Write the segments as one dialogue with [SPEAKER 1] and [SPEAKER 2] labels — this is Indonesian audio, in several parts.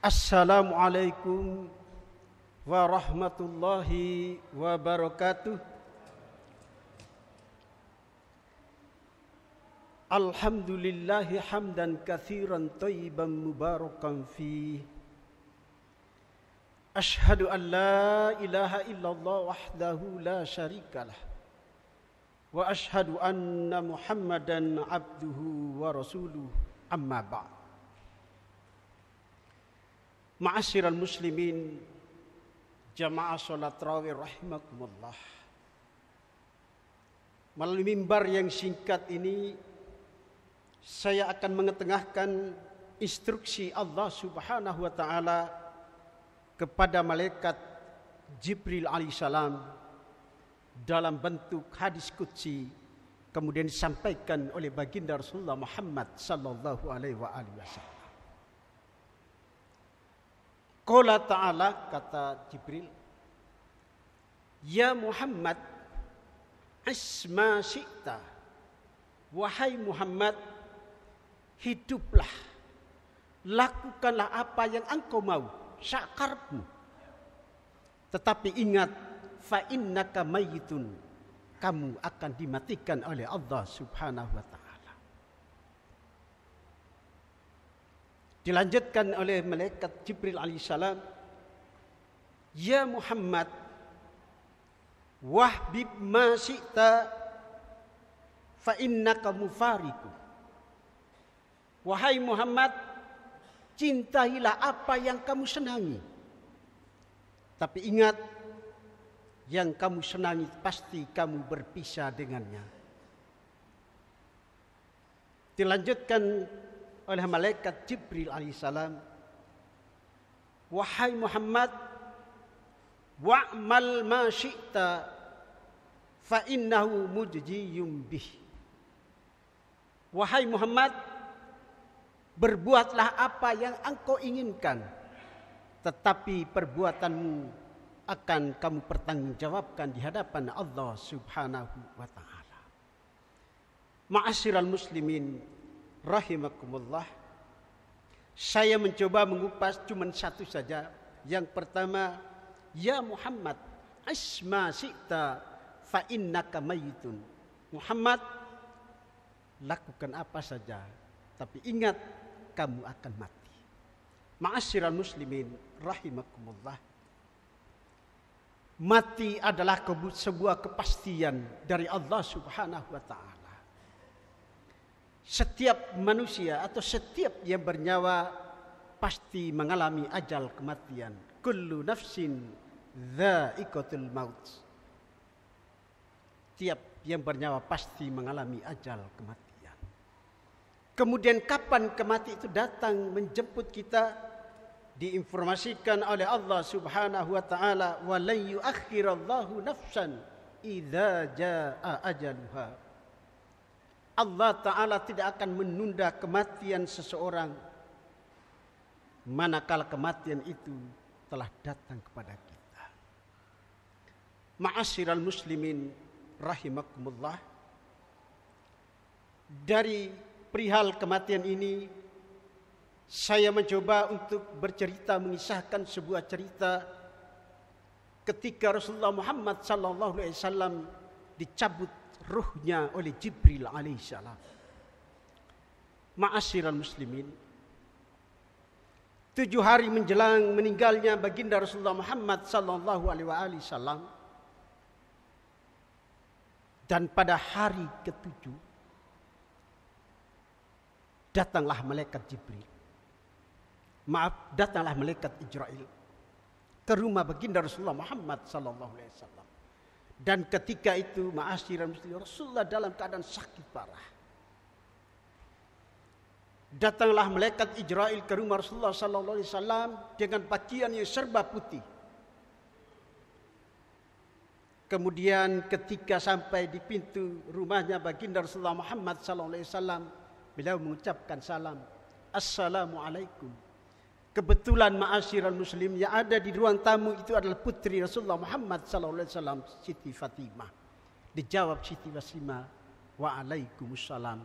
[SPEAKER 1] Assalamualaikum warahmatullahi wabarakatuh. Alhamdulillahi hamdan katsiran thayyiban mubarakan fi. Ashhadu an la ilaha illallah wahdahu la syarikalah. Wa ashhadu anna Muhammadan abduhu wa rasuluh. Amma ba'd. Ma'asyiral muslimin, jamaah salat tarawih rahimakumullah. Melalui mimbar yang singkat ini, saya akan mengetengahkan instruksi Allah Subhanahu wa taala kepada malaikat Jibril alaihissalam dalam bentuk hadis qudsi, kemudian disampaikan oleh baginda Rasulullah Muhammad sallallahu alaihi wasallam. Qala ta'ala, kata Jibril, ya Muhammad, isma syi'ta, wahai Muhammad, hiduplah, lakukanlah apa yang engkau mau, syakarmu. Tetapi ingat, fa innaka mayyitun, kamu akan dimatikan oleh Allah Subhanahu wa taala. Dilanjutkan oleh malaikat Jibril alaihissalam, ya Muhammad, wahbib ma syi'ta fa innaka mufariqu. Wahai Muhammad, cintailah apa yang kamu senangi. Tapi ingat, yang kamu senangi pasti kamu berpisah dengannya. Dilanjutkan oleh malaikat Jibril alaihissalam, wahai Muhammad, wa'mal ma syi'ta fa innahu mujziyum bih. Wahai Muhammad, berbuatlah apa yang engkau inginkan, tetapi perbuatanmu akan kamu pertanggungjawabkan di hadapan Allah Subhanahu wa taala. Ma'asyiral muslimin rahimakumullah, saya mencoba mengupas cuma satu saja. Yang pertama, ya Muhammad, isma syi'ta fa innaka mayyitun. Muhammad, lakukan apa saja, tapi ingat kamu akan mati. Ma'asyiral muslimin rahimakumullah, mati adalah sebuah kepastian dari Allah Subhanahu wa taala. Setiap manusia atau setiap yang bernyawa pasti mengalami ajal kematian. Kullu nafsin dha'iqatul maut. Tiap yang bernyawa pasti mengalami ajal kematian. Kemudian kapan kematian itu datang menjemput kita? Diinformasikan oleh Allah Subhanahu wa taala, wa lan yu'akhkhirallahu nafsan idza jaa ajaluha. Allah Ta'ala tidak akan menunda kematian seseorang manakala kematian itu telah datang kepada kita. Ma'asyiral muslimin rahimakumullah, dari perihal kematian ini saya mencoba untuk bercerita, mengisahkan sebuah cerita ketika Rasulullah Muhammad sallallahu alaihi wasallam dicabut ruhnya oleh Jibril alaihissalam. Ma'asyiral muslimin, 7 hari menjelang meninggalnya baginda Rasulullah Muhammad sallallahu alaihi wasallam, dan pada hari ke-7 datanglah malaikat Jibril. Datanglah malaikat Israil ke rumah baginda Rasulullah Muhammad sallallahu alaihi wasallam. Dan ketika itu, ma'asyiral muslimin, Rasulullah dalam keadaan sakit parah. Datanglah malaikat Israil ke rumah Rasulullah sallallahu alaihi wasallam dengan pakaian yang serba putih. Kemudian ketika sampai di pintu rumahnya baginda Rasulullah Muhammad sallallahu alaihi wasallam, beliau mengucapkan salam, assalamualaikum. Kebetulan ma'asyiral muslim yang ada di ruang tamu itu adalah putri Rasulullah Muhammad SAW, Siti Fatimah. Dijawab Siti Fatimah, waalaikumsalam.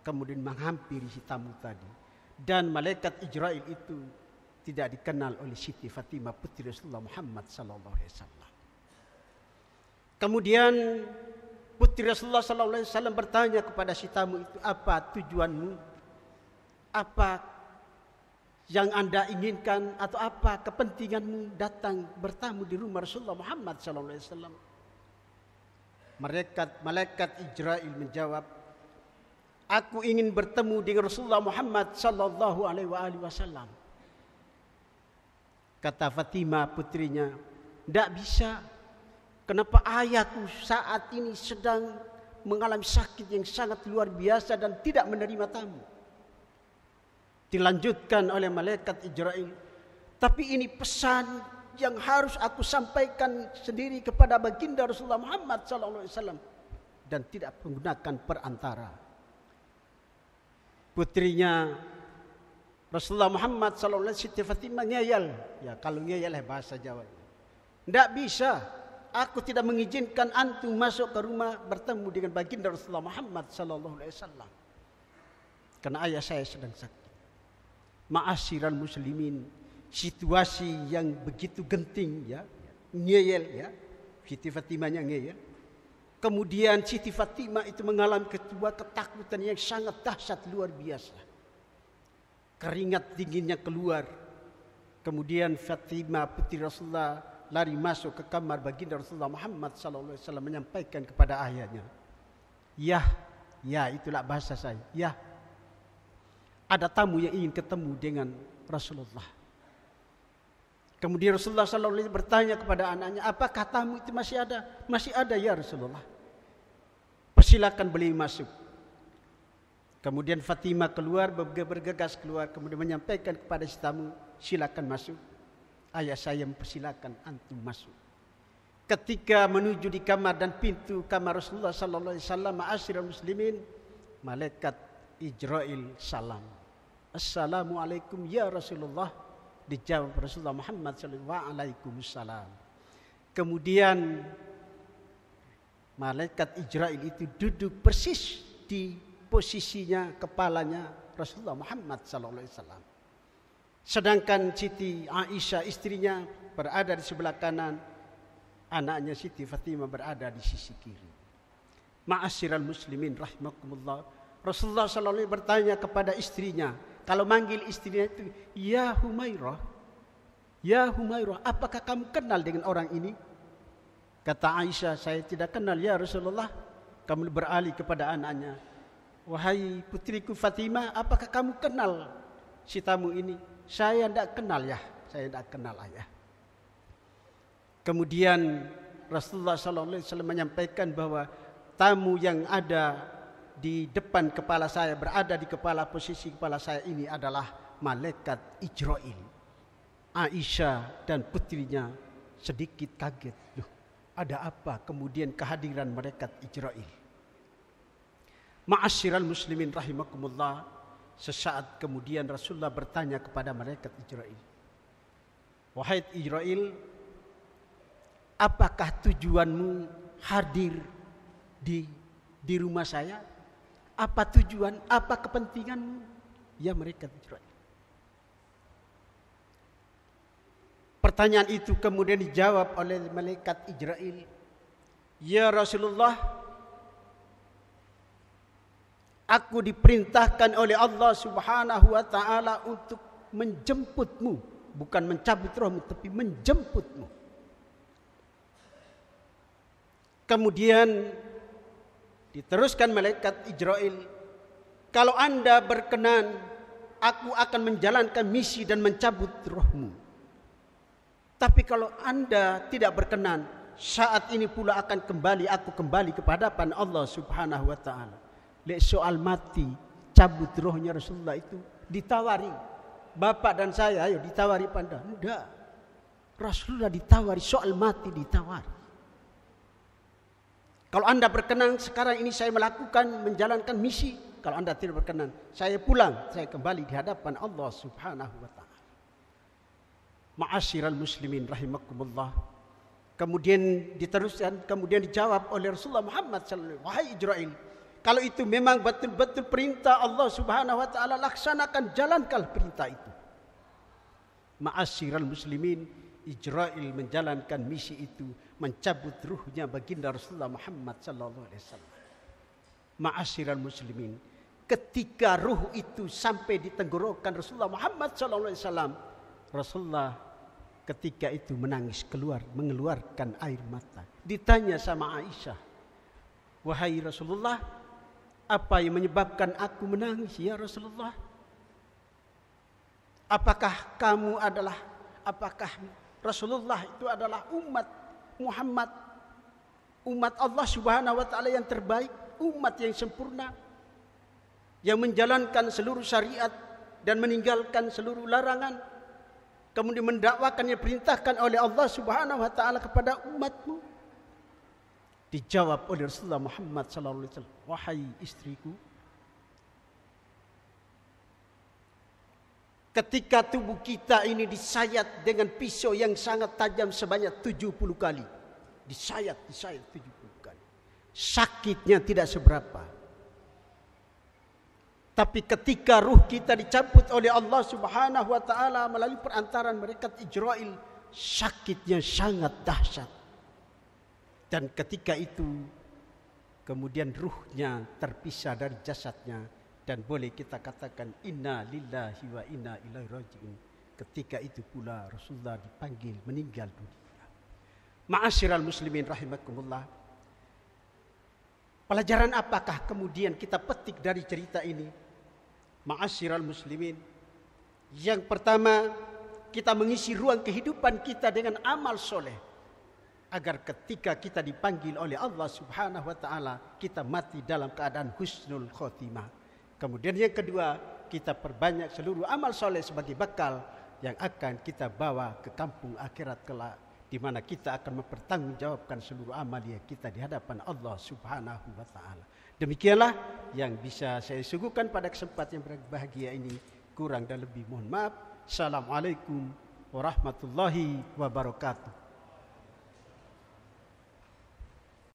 [SPEAKER 1] Kemudian menghampiri si tamu tadi. Dan malaikat Israil itu tidak dikenal oleh Siti Fatimah putri Rasulullah Muhammad sallallahu alaihi wasallam. Kemudian putri Rasulullah sallallahu alaihi wasallam bertanya kepada si tamu itu, apa tujuanmu? Apa yang Anda inginkan atau apa kepentinganmu datang bertamu di rumah Rasulullah Muhammad sallallahu alaihi wasallam? Malaikat Jibril menjawab, aku ingin bertemu dengan Rasulullah Muhammad sallallahu alaihi wasallam. Kata Fatimah putrinya, tidak bisa. Kenapa ayahku saat ini sedang mengalami sakit yang sangat luar biasa dan tidak menerima tamu. Dilanjutkan oleh malaikat Jibril, tapi ini pesan yang harus aku sampaikan sendiri kepada baginda Rasulullah Muhammad SAW dan tidak menggunakan perantara. Putrinya Rasulullah Muhammad SAW, Siti Fatimah ngeyel. Ya kalau ngeyel bahasa Jawa. Tidak bisa. Aku tidak mengizinkan antum masuk ke rumah bertemu dengan baginda Rasulullah Muhammad SAW. Karena ayah saya sedang sakit. Ma'asyiral muslimin, situasi yang begitu genting ya, ngeyel ya. Siti Fatimahnya ngeyel. Kemudian Siti Fatimah itu mengalami sebuah ketakutan yang sangat dahsyat luar biasa. Keringat dinginnya keluar. Kemudian Fatimah putri Rasulullah lari masuk ke kamar baginda Rasulullah Muhammad SAW menyampaikan kepada ayahnya, ya itulah bahasa saya. Ya, ada tamu yang ingin ketemu dengan Rasulullah. Kemudian Rasulullah SAW bertanya kepada anaknya, apakah tamu itu masih ada? Masih ada ya Rasulullah. Persilakan beliau masuk. Kemudian Fatimah keluar, bergegas keluar, kemudian menyampaikan kepada si tamu, silakan masuk. Ayah saya mempersilakan antum masuk. Ketika menuju di kamar dan pintu kamar Rasulullah sallallahu alaihi wasallam, ma'asyiral muslimin, malaikat Jibril salam. Assalamualaikum ya Rasulullah. Dijawab Rasulullah Muhammad sallallahu alaihi wasallam. Kemudian malaikat Jibril itu duduk persis di posisinya kepalanya Rasulullah Muhammad SAW. Sedangkan Siti Aisyah istrinya berada di sebelah kanan, anaknya Siti Fatimah berada di sisi kiri. Ma'asyiral muslimin rahimakumullah. Rasulullah SAW bertanya kepada istrinya, kalau manggil istrinya itu, ya Humairah, apakah kamu kenal dengan orang ini? Kata Aisyah, saya tidak kenal ya Rasulullah. Kamu beralih kepada anaknya, wahai putriku Fatimah, apakah kamu kenal si tamu ini? Saya tidak kenal ya, saya tidak kenal ayah. Kemudian Rasulullah SAW menyampaikan bahwa tamu yang ada di depan kepala saya, berada di posisi kepala saya ini adalah malaikat Jibril. Aisyah dan putrinya sedikit kaget. Loh, ada apa? Kemudian kehadiran malaikat Jibril. Ma'asyiral muslimin rahimakumullah. Sesaat kemudian Rasulullah bertanya kepada malaikat Jibril, wahai Jibril, apakah tujuanmu hadir di rumah saya? Apa tujuan, apa kepentinganmu? Ya malaikat Jibril. Pertanyaan itu kemudian dijawab oleh malaikat Jibril, ya Rasulullah, aku diperintahkan oleh Allah Subhanahu wa taala untuk menjemputmu, bukan mencabut rohmu, tapi menjemputmu. Kemudian diteruskan malaikat Jibril, kalau Anda berkenan, aku akan menjalankan misi dan mencabut rohmu. Tapi kalau Anda tidak berkenan, saat ini pula akan aku kembali kepada hadapan Allah Subhanahu wa taala. Soal mati, cabut rohnya Rasulullah itu ditawari. Bapak dan saya, ayo ditawari pada. Enggak. Rasulullah ditawari, soal mati ditawari. Kalau Anda berkenan, sekarang ini saya menjalankan misi. Kalau Anda tidak berkenan, saya pulang, saya kembali di hadapan Allah Subhanahu wa taala. Ma'asyiral muslimin rahimakumullah. Kemudian diteruskan, kemudian dijawab oleh Rasulullah Muhammad sallallahu alaihi wasallam, wahai Jibril, kalau itu memang betul-betul perintah Allah Subhanahu wa taala, laksanakan, jalankan perintah itu. Ma'asyiral muslimin, Ijrail menjalankan misi itu, mencabut ruhnya baginda Rasulullah Muhammad sallallahu alaihi wasallam. Ma'asyiral muslimin, ketika ruh itu sampai di tenggorokan Rasulullah Muhammad sallallahu alaihi wasallam, Rasulullah ketika itu menangis mengeluarkan air mata. Ditanya sama Aisyah, "Wahai Rasulullah, apa yang menyebabkan aku menangis ya Rasulullah? Apakah Rasulullah itu adalah umat Muhammad, umat Allah Subhanahu wa taala yang terbaik, umat yang sempurna, yang menjalankan seluruh syariat dan meninggalkan seluruh larangan, kemudian mendakwakan yang diperintahkan oleh Allah Subhanahu wa taala kepada umatmu?" Dijawab oleh Rasulullah Muhammad sallallahu alaihi wasallam, "Wahai istriku, ketika tubuh kita ini disayat dengan pisau yang sangat tajam sebanyak 70 kali. Disayat 70 kali. Sakitnya tidak seberapa. Tapi ketika ruh kita dicabut oleh Allah Subhanahu wa taala melalui perantaran malaikat Ijrail, sakitnya sangat dahsyat. Dan ketika itu kemudian ruhnya terpisah dari jasadnya, dan boleh kita katakan inna lillahi wa inna ilaihi raji'un. Ketika itu pula Rasulullah dipanggil meninggal dunia. Ma'asyiral muslimin rahimakumullah. Pelajaran apakah kemudian kita petik dari cerita ini? Ma'asyiral muslimin, yang pertama, kita mengisi ruang kehidupan kita dengan amal soleh, agar ketika kita dipanggil oleh Allah Subhanahu wa taala, kita mati dalam keadaan husnul khotimah. Kemudian yang kedua, kita perbanyak seluruh amal soleh sebagai bekal yang akan kita bawa ke kampung akhirat kelak, di mana kita akan mempertanggungjawabkan seluruh amal yang kita di hadapan Allah Subhanahu wa taala. Demikianlah yang bisa saya suguhkan pada kesempatan yang berbahagia ini. Kurang dan lebih mohon maaf. Assalamualaikum warahmatullahi wabarakatuh.